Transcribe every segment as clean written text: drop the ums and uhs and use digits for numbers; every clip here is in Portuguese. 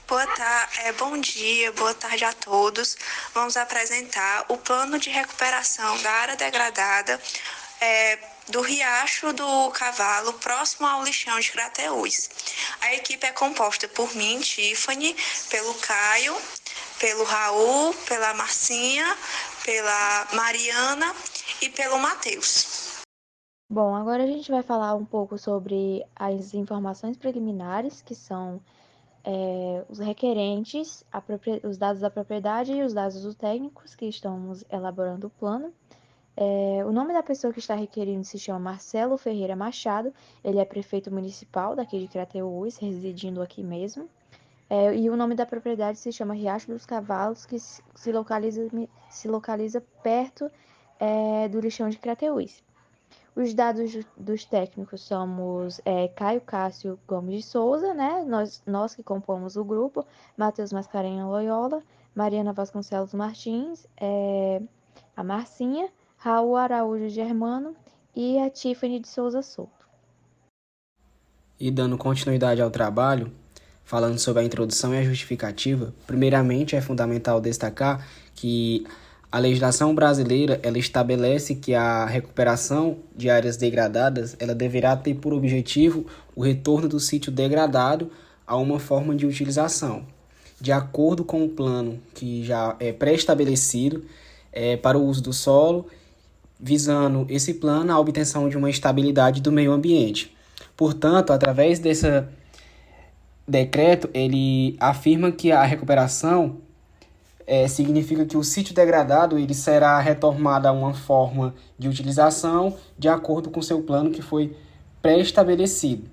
Bom dia, boa tarde a todos. Vamos apresentar o plano de recuperação da área degradada do Riacho do Cavalo, próximo ao lixão de Crateús. A equipe é composta por mim, Tiffany, pelo Caio, pelo Raul, pela Marcinha, pela Mariana e pelo Matheus. Bom, agora a gente vai falar um pouco sobre as informações preliminares, que são os requerentes, os dados da propriedade e os dados dos técnicos que estamos elaborando o plano. O nome da pessoa que está requerindo se chama Marcelo Ferreira Machado, ele é prefeito municipal daqui de Crateús, residindo aqui mesmo. E o nome da propriedade se chama Riacho dos Cavalos, que se localiza perto do lixão de Crateús. Os dados dos técnicos somos Caio Cássio Gomes de Souza, né? Nós que compomos o grupo, Matheus Mascarenhas Loyola, Mariana Vasconcelos Martins, a Marcinha, Raul Araújo Germano e a Tiffany de Souza Souto. E dando continuidade ao trabalho, falando sobre a introdução e a justificativa, primeiramente é fundamental destacar que a legislação brasileira ela estabelece que a recuperação de áreas degradadas ela deverá ter por objetivo o retorno do sítio degradado a uma forma de utilização, de acordo com o plano que já é pré-estabelecido para o uso do solo, visando esse plano a obtenção de uma estabilidade do meio ambiente. Portanto, através desse decreto, ele afirma que a recuperação significa que o sítio degradado ele será retomado a uma forma de utilização de acordo com seu plano que foi pré-estabelecido.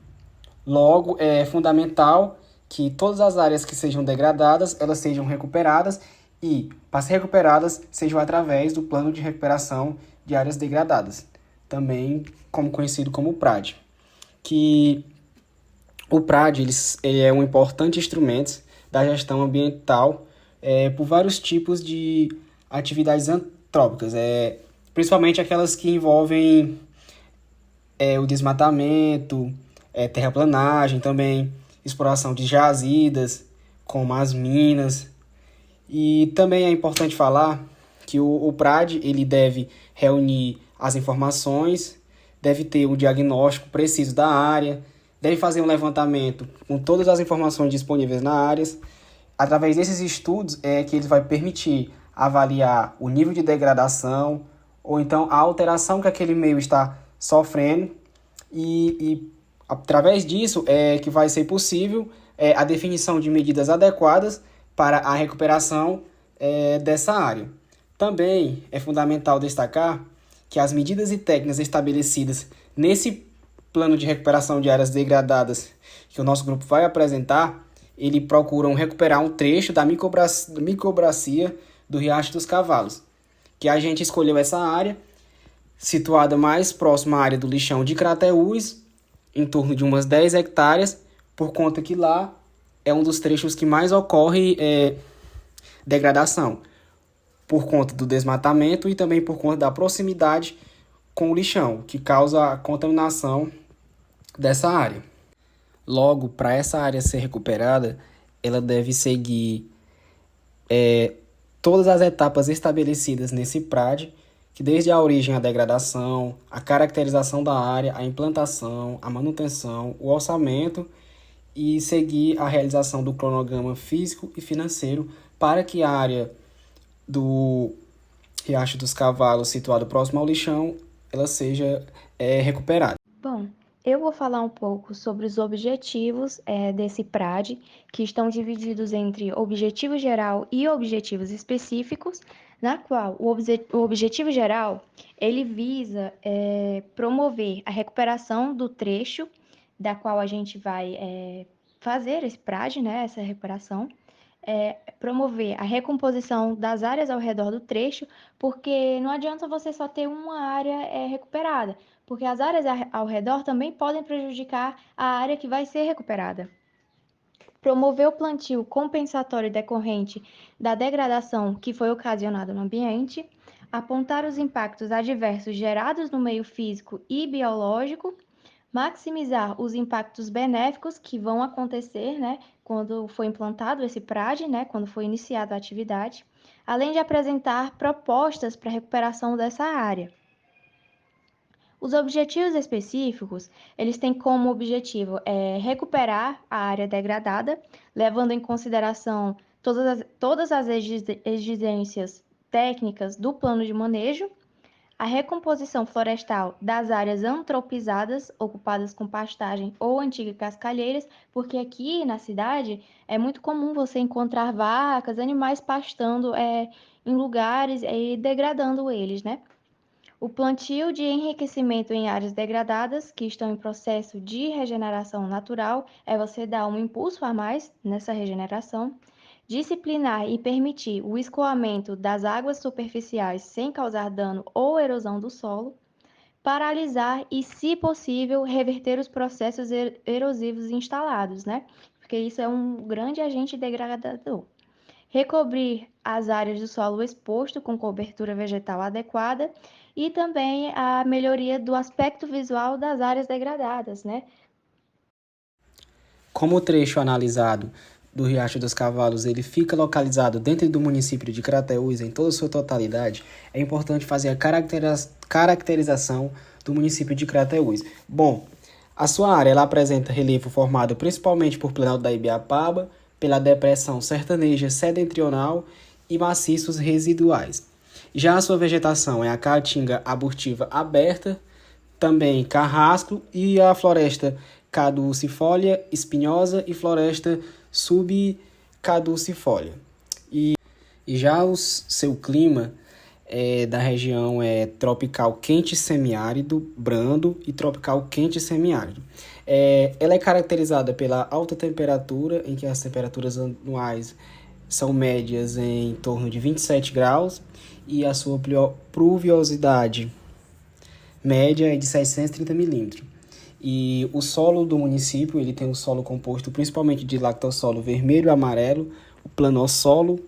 Logo, é fundamental que todas as áreas que sejam degradadas, elas sejam recuperadas e, para ser recuperadas, sejam através do plano de recuperação de áreas degradadas, também como conhecido como PRAD. Que o PRAD ele é um importante instrumento da gestão ambiental por vários tipos de atividades antrópicas, principalmente aquelas que envolvem o desmatamento, terraplanagem, também exploração de jazidas, como as minas. E também é importante falar que o PRAD ele deve reunir as informações, deve ter um diagnóstico preciso da área, deve fazer um levantamento com todas as informações disponíveis na área. Através desses estudos é que ele vai permitir avaliar o nível de degradação ou então a alteração que aquele meio está sofrendo e através disso é que vai ser possível a definição de medidas adequadas para a recuperação dessa área. Também é fundamental destacar que as medidas e técnicas estabelecidas nesse plano de recuperação de áreas degradadas que o nosso grupo vai apresentar, ele procuram recuperar um trecho da microbacia do Riacho dos Cavalos, que a gente escolheu essa área, situada mais próxima à área do lixão de Crateús, em torno de umas 10 hectares, por conta que lá é um dos trechos que mais ocorre degradação, por conta do desmatamento e também por conta da proximidade com o lixão, que causa a contaminação dessa área. Logo, para essa área ser recuperada, ela deve seguir todas as etapas estabelecidas nesse PRAD, que desde a origem à degradação, a caracterização da área, a implantação, a manutenção, o orçamento e seguir a realização do cronograma físico e financeiro para que a área do Riacho dos Cavalos, situado próximo ao lixão, ela seja recuperada. Bom, eu vou falar um pouco sobre os objetivos desse PRAD, que estão divididos entre objetivo geral e objetivos específicos, na qual o objetivo geral ele visa promover a recuperação do trecho da qual a gente vai fazer esse PRAD, né, essa recuperação, promover a recomposição das áreas ao redor do trecho, porque não adianta você só ter uma área recuperada, porque as áreas ao redor também podem prejudicar a área que vai ser recuperada. Promover o plantio compensatório decorrente da degradação que foi ocasionada no ambiente, apontar os impactos adversos gerados no meio físico e biológico, maximizar os impactos benéficos que vão acontecer, né, quando for implantado esse PRAD, né, quando for iniciada a atividade, além de apresentar propostas para a recuperação dessa área. Os objetivos específicos, eles têm como objetivo recuperar a área degradada, levando em consideração todas as exigências técnicas do plano de manejo, a recomposição florestal das áreas antropizadas, ocupadas com pastagem ou antigas cascalheiras, porque aqui na cidade é muito comum você encontrar vacas, animais pastando em lugares e degradando eles, né? O plantio de enriquecimento em áreas degradadas, que estão em processo de regeneração natural, é você dar um impulso a mais nessa regeneração. Disciplinar e permitir o escoamento das águas superficiais sem causar dano ou erosão do solo. Paralisar e, se possível, reverter os processos erosivos instalados, né? Porque isso é um grande agente degradador. Recobrir as áreas do solo exposto com cobertura vegetal adequada e também a melhoria do aspecto visual das áreas degradadas, né? Como o trecho analisado do Riacho dos Cavalos ele fica localizado dentro do município de Crateús em toda a sua totalidade, é importante fazer a caracterização do município de Crateús. Bom, a sua área ela apresenta relevo formado principalmente por Planalto da Ibiapaba, pela depressão sertaneja setentrional e maciços residuais. Já a sua vegetação é a caatinga arbutiva aberta, também carrasco e a floresta caducifólia espinhosa e floresta subcaducifólia. E já seu clima da região é tropical quente semiárido, brando e tropical quente semiárido. Ela é caracterizada pela alta temperatura, em que as temperaturas anuais são médias em torno de 27 graus e a sua pluviosidade média é de 630 milímetros. E o solo do município ele tem um solo composto principalmente de lactossolo vermelho e amarelo, o planossolo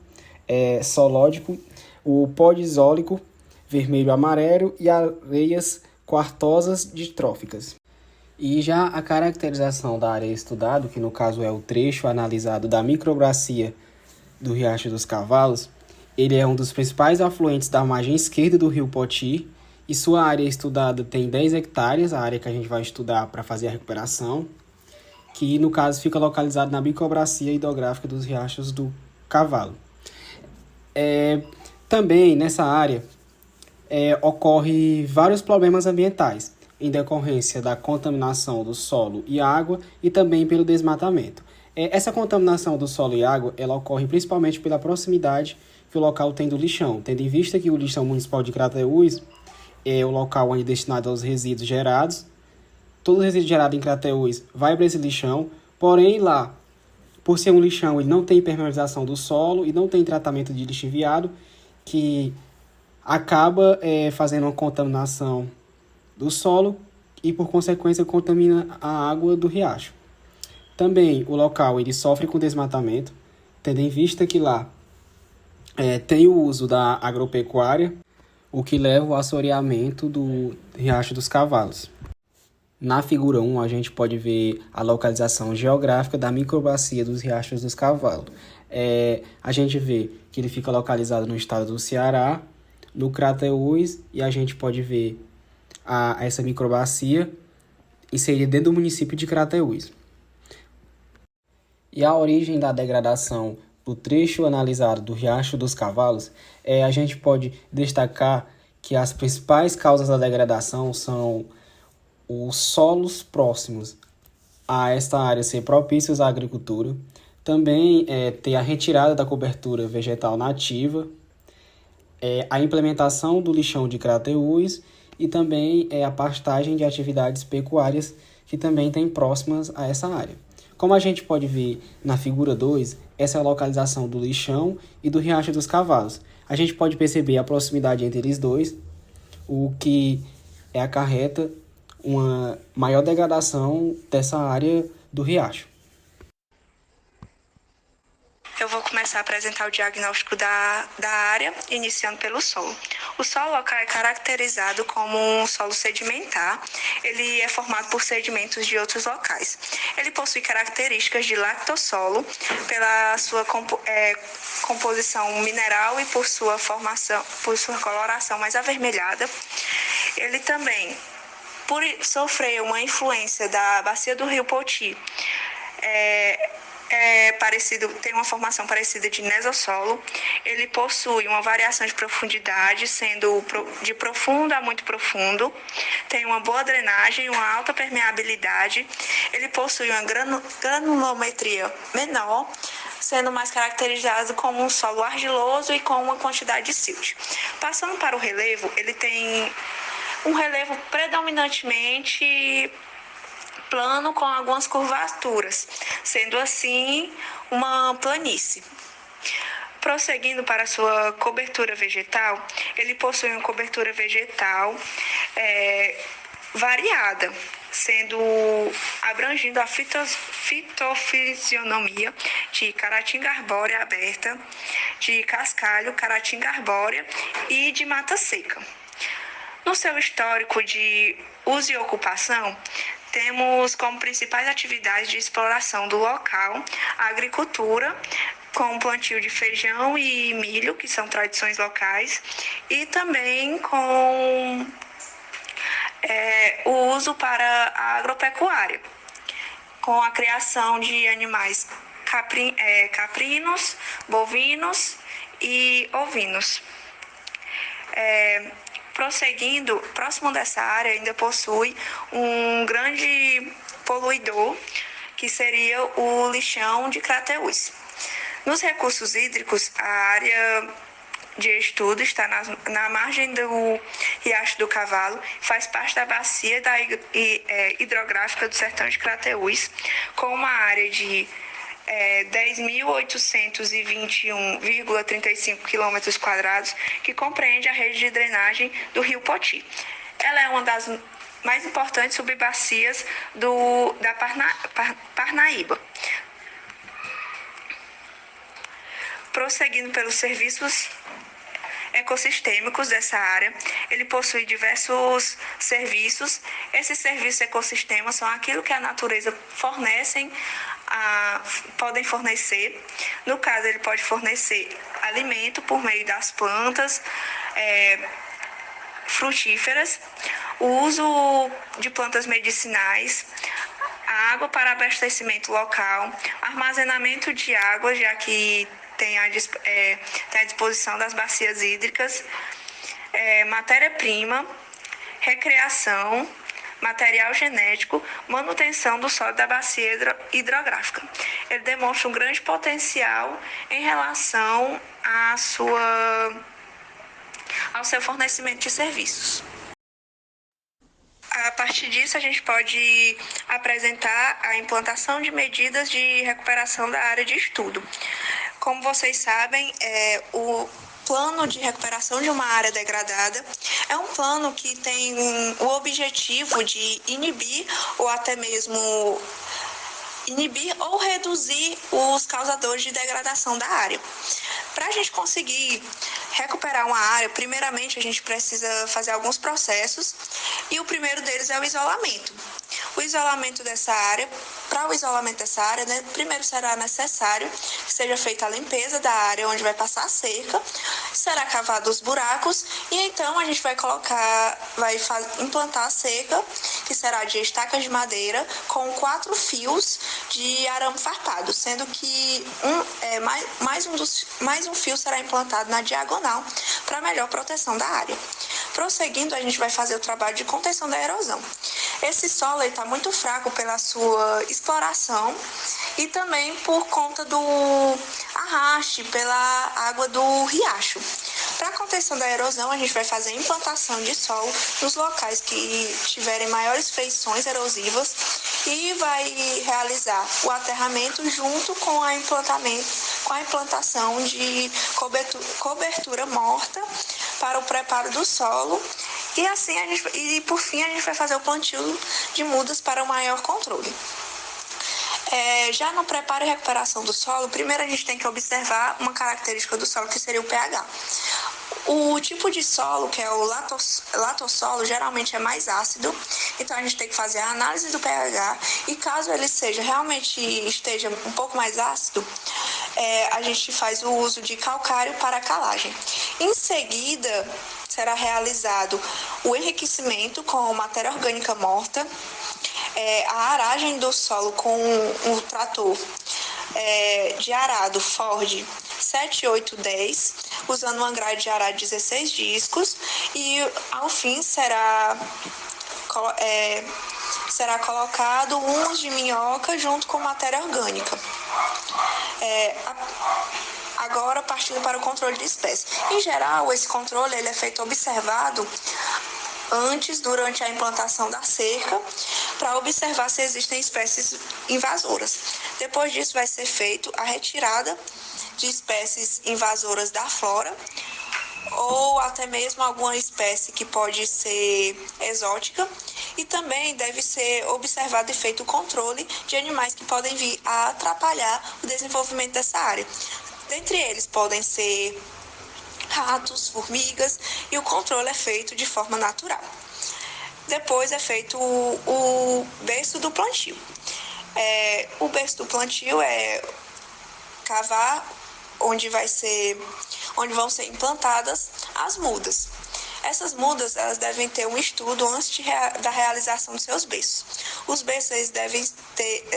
solódico, o podizólico vermelho e amarelo e areias quartosas distróficas. E já a caracterização da área estudada, que no caso é o trecho analisado da microbacia do Riacho dos Cavalos, ele é um dos principais afluentes da margem esquerda do rio Poti, e sua área estudada tem 10 hectares, a área que a gente vai estudar para fazer a recuperação, que no caso fica localizado na microbacia hidrográfica dos Riachos do Cavalo. Também nessa área ocorre vários problemas ambientais, em decorrência da contaminação do solo e água e também pelo desmatamento. Essa contaminação do solo e água ela ocorre principalmente pela proximidade que o local tem do lixão, tendo em vista que o lixão municipal de Crateús é o local onde é destinado aos resíduos gerados. Todo resíduo gerado em Crateús vai para esse lixão, porém lá, por ser um lixão, ele não tem impermeabilização do solo e não tem tratamento de lixo enviado, que acaba fazendo uma contaminação do solo e, por consequência, contamina a água do riacho. Também o local ele sofre com desmatamento, tendo em vista que lá tem o uso da agropecuária, o que leva ao assoreamento do Riacho dos Cavalos. Na figura 1, a gente pode ver a localização geográfica da microbacia dos Riachos dos Cavalos. A gente vê que ele fica localizado no estado do Ceará, no Crateús, e a gente pode ver essa microbacia inserida dentro do município de Crateús. E a origem da degradação do trecho analisado do Riacho dos Cavalos, a gente pode destacar que as principais causas da degradação são os solos próximos a esta área ser propícios à agricultura, também ter a retirada da cobertura vegetal nativa, a implementação do lixão de Crateús e também a pastagem de atividades pecuárias que também tem próximas a essa área. Como a gente pode ver na figura 2, essa é a localização do lixão e do Riacho dos Cavalos. A gente pode perceber a proximidade entre eles dois, o que acarreta uma maior degradação dessa área do riacho. Eu vou começar a apresentar o diagnóstico da área, iniciando pelo solo. O solo local é caracterizado como um solo sedimentar. Ele é formado por sedimentos de outros locais. Ele possui características de lactossolo pela sua composição mineral e por sua coloração mais avermelhada. Ele também, por sofrer uma influência da bacia do rio Poti, tem uma formação parecida de nesossolo. Ele possui uma variação de profundidade, sendo de profundo a muito profundo. Tem uma boa drenagem, uma alta permeabilidade. Ele possui uma granulometria menor, sendo mais caracterizado como um solo argiloso e com uma quantidade de silt. Passando para o relevo, ele tem um relevo predominantemente plano com algumas curvaturas, sendo assim uma planície. Prosseguindo para sua cobertura vegetal, ele possui uma cobertura vegetal variada, abrangindo a fitofisionomia de caatinga arbórea aberta, de cascalho, caatinga arbórea e de mata seca. No seu histórico de uso e ocupação, temos como principais atividades de exploração do local a agricultura, com o plantio de feijão e milho, que são tradições locais, e também com o uso para a agropecuária, com a criação de animais caprinos, bovinos e ovinos. Prosseguindo, próximo dessa área ainda possui um grande poluidor, que seria o lixão de Crateús. Nos recursos hídricos, a área de estudo está na margem do Riacho do Cavalo, faz parte da bacia hidrográfica do Sertão de Crateús, com uma área de 10.821,35 km², que compreende a rede de drenagem do rio Poti. Ela é uma das mais importantes subbacias da Parnaíba. Prosseguindo pelos serviços ecossistêmicos dessa área, ele possui diversos serviços. Esses serviços ecossistemas são aquilo que a natureza podem fornecer. No caso, ele pode fornecer alimento por meio das plantas frutíferas, o uso de plantas medicinais, a água para abastecimento local, armazenamento de água, já que tem à disposição das bacias hídricas, matéria-prima, recreação, material genético, manutenção do solo da bacia hidrográfica. Ele demonstra um grande potencial em relação ao seu fornecimento de serviços. A partir disso, a gente pode apresentar a implantação de medidas de recuperação da área de estudo. Como vocês sabem, o plano de recuperação de uma área degradada é um plano que tem o objetivo de inibir ou até mesmo reduzir os causadores de degradação da área. Para a gente conseguir recuperar uma área, primeiramente a gente precisa fazer alguns processos, e o primeiro deles é o isolamento. O isolamento dessa área, para o isolamento dessa área, primeiro será necessário que seja feita a limpeza da área onde vai passar a cerca, será cavado os buracos e então a gente vai implantar a cerca, que será de estacas de madeira com 4 fios de arame farpado, sendo que mais um fio será implantado na diagonal para melhor proteção da área. Prosseguindo, a gente vai fazer o trabalho de contenção da erosão. Esse solo está muito fraco pela sua exploração e também por conta do arraste pela água do riacho. Para a contenção da erosão, a gente vai fazer a implantação de solo nos locais que tiverem maiores feições erosivas e vai realizar o aterramento junto com a implantação de cobertura morta para o preparo do solo. E assim por fim a gente vai fazer o plantio de mudas para o maior controle. Já no preparo e recuperação do solo, primeiro a gente tem que observar uma característica do solo, que seria o pH. O tipo de solo, que é o latossolo, geralmente é mais ácido, então a gente tem que fazer a análise do pH, e caso ele esteja um pouco mais ácido, a gente faz o uso de calcário para a calagem. Em seguida, será realizado o enriquecimento com matéria orgânica morta, a aragem do solo com um trator de arado Ford 7810, usando uma grade de arado de 16 discos, e ao fim será colocado humus de minhoca junto com matéria orgânica. Agora, partindo para o controle de espécie. Em geral, esse controle ele é feito observado antes, durante a implantação da cerca, para observar se existem espécies invasoras. Depois disso, vai ser feito a retirada de espécies invasoras da flora, ou até mesmo alguma espécie que pode ser exótica, e também deve ser observado e feito o controle de animais que podem vir a atrapalhar o desenvolvimento dessa área. Dentre eles podem ser ratos, formigas, e o controle é feito de forma natural. Depois é feito o berço do plantio. O berço do plantio é cavar onde vão ser implantadas as mudas. Essas mudas elas devem ter um estudo antes da realização dos seus berços. Os berços eles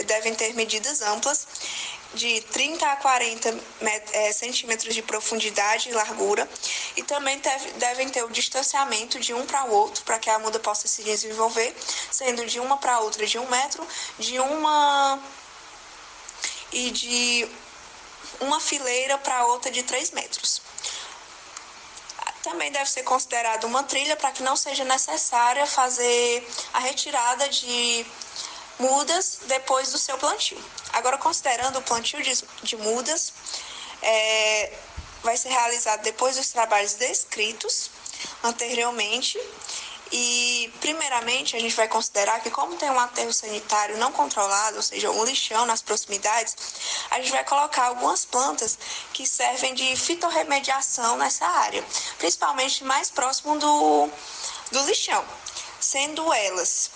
devem ter medidas amplas, de 30 a 40 centímetros de profundidade e largura, e também devem ter o distanciamento de um para o outro, para que a muda possa se desenvolver, sendo de uma para outra de 1 metro, de uma fileira para outra de 3 metros. Também deve ser considerada uma trilha para que não seja necessária fazer a retirada de mudas depois do seu plantio. Agora, considerando o plantio de mudas, vai ser realizado depois dos trabalhos descritos anteriormente. E, primeiramente, a gente vai considerar que, como tem um aterro sanitário não controlado, ou seja, um lixão nas proximidades, a gente vai colocar algumas plantas que servem de fitorremediação nessa área, principalmente mais próximo do lixão, sendo elas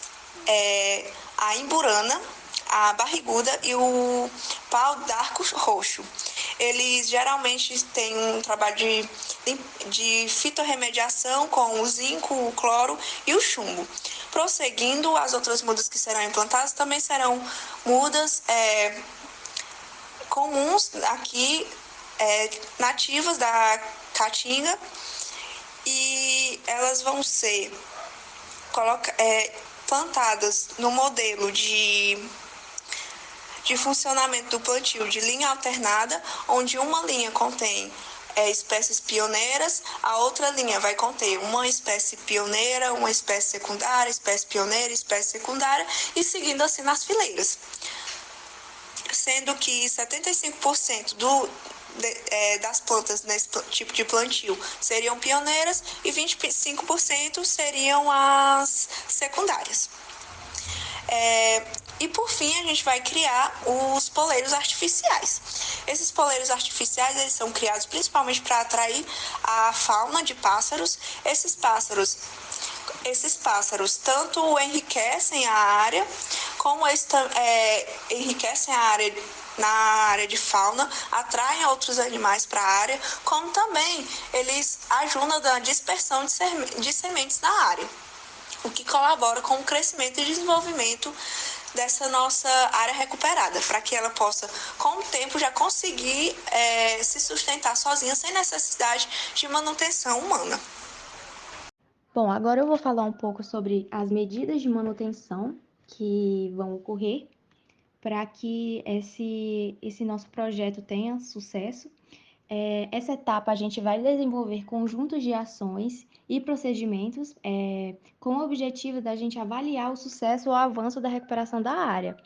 a imburana, a barriguda e o pau d'arco roxo. Eles geralmente têm um trabalho de fitorremediação com o zinco, o cloro e o chumbo. Prosseguindo, as outras mudas que serão implantadas também serão mudas comuns aqui, nativas da Caatinga, e elas vão ser plantadas no modelo de funcionamento do plantio de linha alternada, onde uma linha contém espécies pioneiras, a outra linha vai conter uma espécie pioneira, uma espécie secundária, espécie pioneira, espécie secundária, e seguindo assim nas fileiras. Sendo que 75% das plantas nesse tipo de plantio seriam pioneiras e 25% seriam as secundárias. E por fim, a gente vai criar os poleiros artificiais. Esses poleiros artificiais eles são criados principalmente para atrair a fauna de pássaros. Esses pássaros tanto enriquecem a área, como eles enriquecem a área na área de fauna, atraem outros animais para a área, como também eles ajudam na dispersão de sementes na área, o que colabora com o crescimento e desenvolvimento dessa nossa área recuperada, para que ela possa, com o tempo, já conseguir se sustentar sozinha, sem necessidade de manutenção humana. Bom, agora eu vou falar um pouco sobre as medidas de manutenção que vão ocorrer para que esse nosso projeto tenha sucesso. Essa etapa a gente vai desenvolver conjuntos de ações e procedimentos com o objetivo da gente avaliar o sucesso ou o avanço da recuperação da área.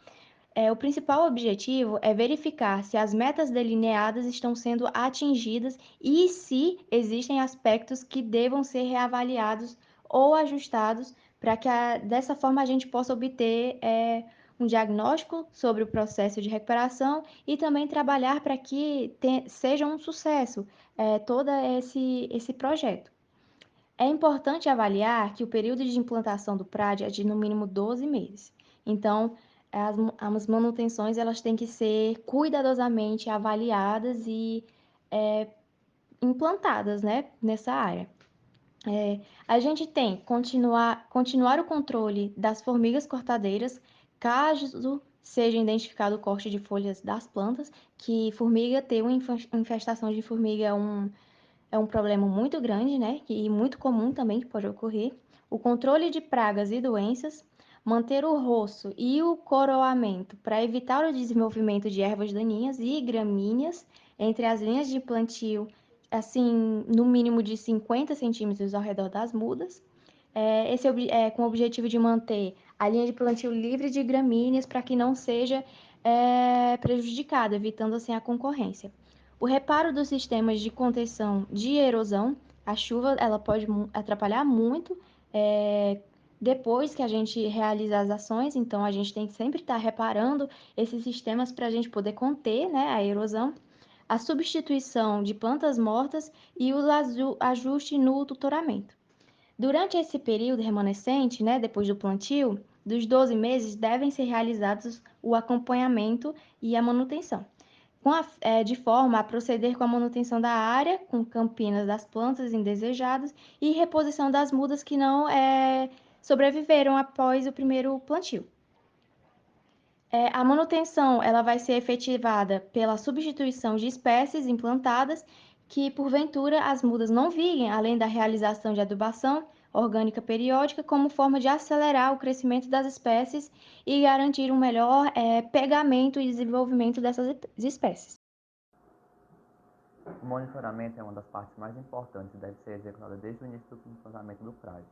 O principal objetivo é verificar se as metas delineadas estão sendo atingidas e se existem aspectos que devam ser reavaliados ou ajustados para que dessa forma a gente possa obter um diagnóstico sobre o processo de recuperação e também trabalhar para que seja um sucesso todo esse projeto. É importante avaliar que o período de implantação do PRAD é de no mínimo 12 meses. Então, as manutenções elas têm que ser cuidadosamente avaliadas e implantadas, né, nessa área. A gente tem continuar o controle das formigas cortadeiras, caso seja identificado o corte de folhas das plantas, que formiga ter uma infestação de formiga é um problema muito grande, né? E muito comum também que pode ocorrer. O controle de pragas e doenças, manter o roço e o coroamento para evitar o desenvolvimento de ervas daninhas e gramíneas entre as linhas de plantio, assim, no mínimo de 50 centímetros ao redor das mudas. Com o objetivo de manter a linha de plantio livre de gramíneas para que não seja prejudicada, evitando assim a concorrência. O reparo dos sistemas de contenção de erosão, a chuva ela pode atrapalhar muito depois que a gente realiza as ações, então a gente tem que sempre estar reparando esses sistemas para a gente poder conter, né, a erosão, a substituição de plantas mortas e o ajuste no tutoramento. Durante esse período remanescente, né, depois do plantio, dos 12 meses devem ser realizados o acompanhamento e a manutenção de forma a proceder com a manutenção da área, com campinas das plantas indesejadas e reposição das mudas que não sobreviveram após o primeiro plantio. A manutenção ela vai ser efetivada pela substituição de espécies implantadas que, porventura, as mudas não viguem, além da realização de adubação orgânica periódica, como forma de acelerar o crescimento das espécies e garantir um melhor pegamento e desenvolvimento dessas espécies. O monitoramento é uma das partes mais importantes e deve ser executada desde o início do funcionamento do PRAD.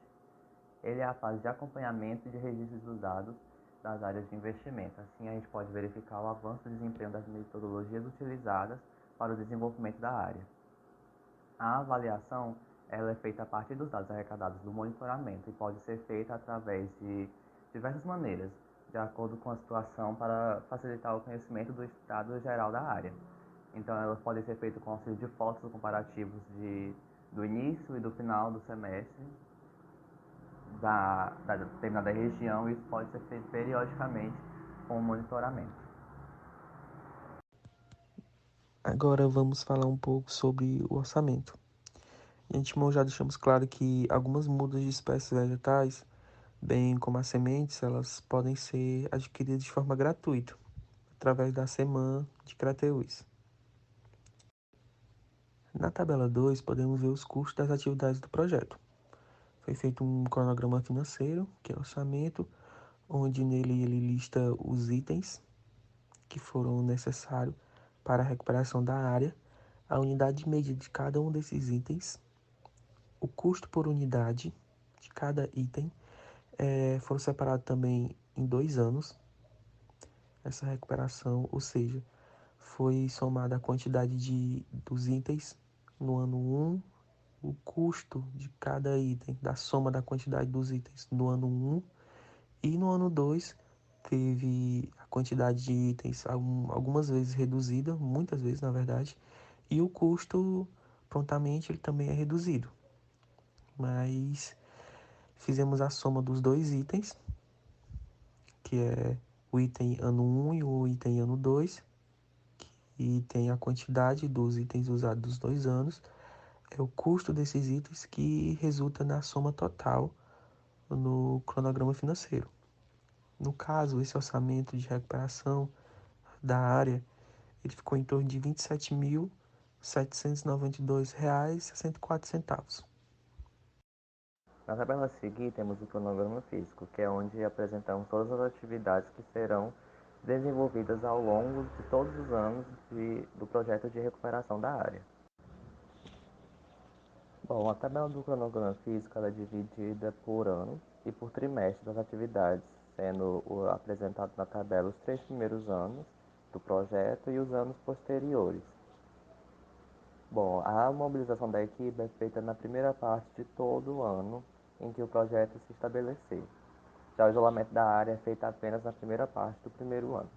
Ele é a fase de acompanhamento e de registro dos dados das áreas de investimento. Assim, a gente pode verificar o avanço e desempenho das metodologias utilizadas para o desenvolvimento da área. A avaliação ela é feita a partir dos dados arrecadados do monitoramento e pode ser feita através de diversas maneiras, de acordo com a situação, para facilitar o conhecimento do estado geral da área. Então, elas podem ser feitas com auxílio de fotos comparativos do início e do final do semestre da determinada região, e isso pode ser feito periodicamente com o monitoramento. Agora vamos falar um pouco sobre o orçamento. De antemão já deixamos claro que algumas mudas de espécies vegetais, bem como as sementes, elas podem ser adquiridas de forma gratuita, através da semana de Crateús. Na tabela 2, podemos ver os custos das atividades do projeto. Foi feito um cronograma financeiro, que é o orçamento, onde nele ele lista os itens que foram necessários para a recuperação da área, a unidade de medida de cada um desses itens, o custo por unidade de cada item, foram separados também em 2 anos essa recuperação, ou seja, foi somada a quantidade dos itens no ano 1, o custo de cada item, da soma da quantidade dos itens no ano 1, e no ano 2 teve a quantidade de itens algumas vezes reduzida, muitas vezes na verdade, e o custo prontamente ele também é reduzido. Mas fizemos a soma dos 2 itens, que é o item ano 1 e o item ano 2, que tem a quantidade dos itens usados dos 2 anos, é o custo desses itens que resulta na soma total no cronograma financeiro. No caso, esse orçamento de recuperação da área, ele ficou em torno de R$ 27.792,64. Na tabela a seguir, temos o cronograma físico, que é onde apresentamos todas as atividades que serão desenvolvidas ao longo de todos os anos do projeto de recuperação da área. Bom, a tabela do cronograma físico é dividida por ano e por trimestre das atividades, sendo apresentado na tabela os 3 primeiros anos do projeto e os anos posteriores. Bom, a mobilização da equipe é feita na primeira parte de todo o ano em que o projeto se estabelecer. Já o isolamento da área é feito apenas na primeira parte do primeiro ano.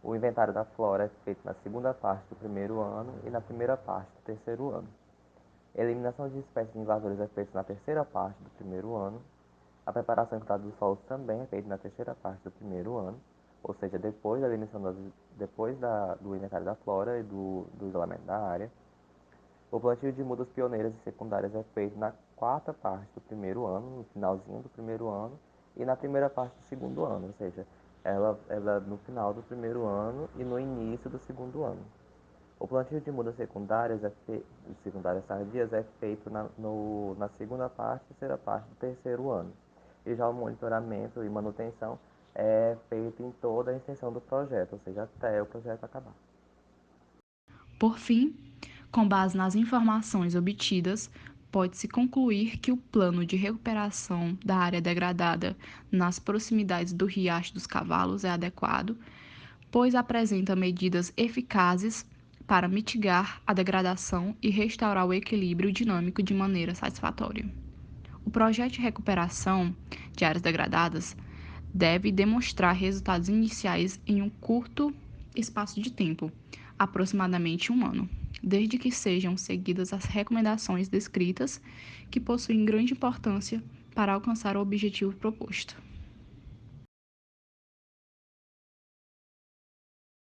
O inventário da flora é feito na segunda parte do primeiro ano e na primeira parte do terceiro ano. A eliminação de espécies invasoras é feita na terceira parte do primeiro ano. A preparação e cuidado dos solos também é feita na terceira parte do primeiro ano, ou seja, depois da eliminação do inventário da flora e do isolamento da área. O plantio de mudas pioneiras e secundárias é feito na quarta parte do primeiro ano, no finalzinho do primeiro ano, e na primeira parte do segundo ano, ou seja, ela no final do primeiro ano e no início do segundo ano. O plantio de mudas secundárias tardias é feito na segunda parte e terceira parte do terceiro ano. E já o monitoramento e manutenção é feito em toda a extensão do projeto, ou seja, até o projeto acabar. Por fim, com base nas informações obtidas, pode-se concluir que o plano de recuperação da área degradada nas proximidades do Riacho dos Cavalos é adequado, pois apresenta medidas eficazes para mitigar a degradação e restaurar o equilíbrio dinâmico de maneira satisfatória. O projeto de recuperação de áreas degradadas deve demonstrar resultados iniciais em um curto espaço de tempo, aproximadamente 1 ano, desde que sejam seguidas as recomendações descritas, que possuem grande importância para alcançar o objetivo proposto.